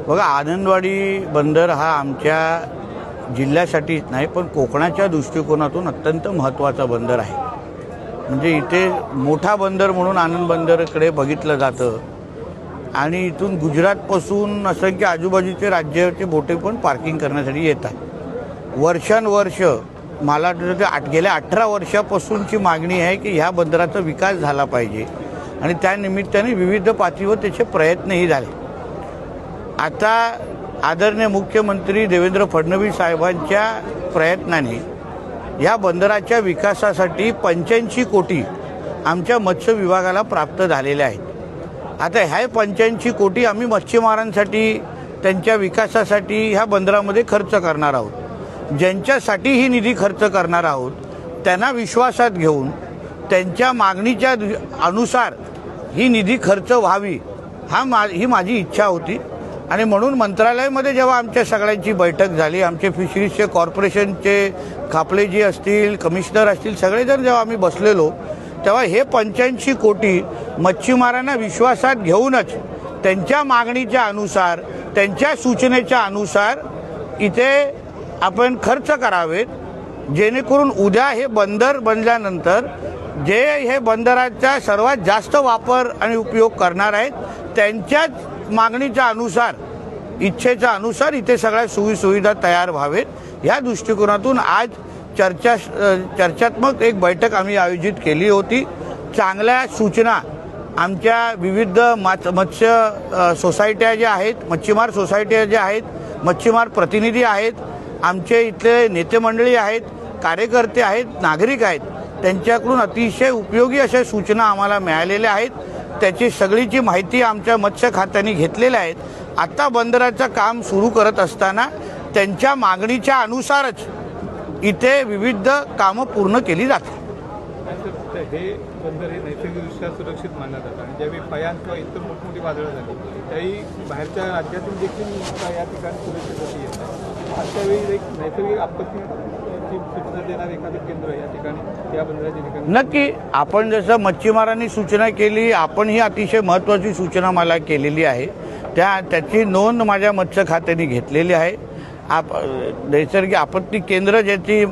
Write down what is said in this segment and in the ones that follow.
बघा, आनंदवाडी बंदर हा आमच्या जिल्ह्यासाठीच नाही पण कोकणाच्या दृष्टिकोनातून अत्यंत महत्त्वाचा बंदर आहे. म्हणजे इथे मोठा बंदर म्हणून आनंद बंदरकडे बघितलं जातं आणि इथून गुजरातपासून असंख्य आजूबाजूचे राज्याचे बोटे पण पार्किंग करण्यासाठी येतात. वर्षानुवर्ष मला वाटतं गेल्या 18 वर्षापासूनची मागणी आहे की ह्या बंदराचा विकास झाला पाहिजे आणि त्या निमित्ताने विविध पातळीवर त्याचे प्रयत्नही झाले. आता आदरणीय मुख्यमंत्री देवेंद्र फडणवीस साहेबांच्या प्रयत्नाने या बंदराच्या विकासासाठी 85 कोटी आमच्या मत्स्य विभागाला प्राप्त झालेले आहेत. आता ह्या 85 कोटी आम्ही मच्छीमारांसाठी त्यांच्या विकासासाठी ह्या बंदरामध्ये खर्च करणार आहोत. ज्यांच्यासाठी ही निधी खर्च करणार आहोत त्यांना विश्वासात घेऊन त्यांच्या मागणीच्या अनुसार ही निधी खर्च व्हावी ही माझी इच्छा होती. आणि म्हणून मंत्रालयामध्ये जेव्हा आमच्या सगळ्यांची बैठक झाली, आमचे फिशरीजचे कॉर्पोरेशनचे खापलेजी असतील, कमिशनर असतील, सगळेजण जेव्हा आम्ही बसलेलो तेव्हा हे 85 कोटी मच्छीमारांना विश्वासात घेऊनच त्यांच्या मागणीच्या अनुसार त्यांच्या सूचनेच्या अनुसार इथे आपण खर्च करावेत, जेणेकरून उद्या हे बंदर बनल्यानंतर जे हे बंदराचा सर्वात जास्त वापर आणि उपयोग करणार आहेत त्यांच्याच मागणीच्या अनुसार, इच्छेच्या अनुसार इथे सगळ्या सोयीसुविधा तयार व्हावेत. या दृष्टिकोनातून आज चर्चात्मक एक बैठक आम्ही आयोजित केली होती. चांगल्या सूचना आमच्या विविध मत्स्य सोसायट्या ज्या आहेत, मच्छीमार सोसायट्या ज्या आहेत, मच्छीमार प्रतिनिधी आहेत, आमचे इथले नेते मंडळी आहेत, कार्यकर्ते आहेत, नागरिक आहेत, त्यांच्याकडून अतिशय उपयोगी अशा सूचना आम्हाला मिळालेल्या आहेत. त्याची सगळीची माहिती आमच्या मत्स्य खात्याने घेतलेल्या आहेत. आत्ता बंदराचं काम सुरू करत असताना त्यांच्या मागणीच्या अनुसारच इथे विविध कामं पूर्ण केली जातात. हे बंदर हे नैसर्गिकदृष्ट्या सुरक्षित मानलं जातं आणि ज्यावेळी फयान किंवा इतर मोठमोठी वादळं झाली त्यावेळी बाहेरच्या राज्यातून देखील या ठिकाणी सुरक्षितता येत आहे. अशावेळी एक नैसर्गिक आपत्तीची सूचना देणारं एखादं केंद्र या ठिकाणी या बंदराच्या ठिकाणी नक्की. आपण जसं मच्छीमारांनी सूचना केली, आपण ही अतिशय महत्त्वाची सूचना मला केलेली आहे. त्याची नोंद माझ्या मत्स्य खात्याने घेतलेली आहे. नैसर्गिक आपत्ती केंद्र ज्याची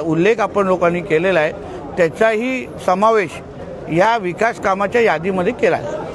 उल्लेख आपण लोकांनी केलेला आहे त्याचाही समावेश या विकास कामाच्या यादीमध्ये केला आहे.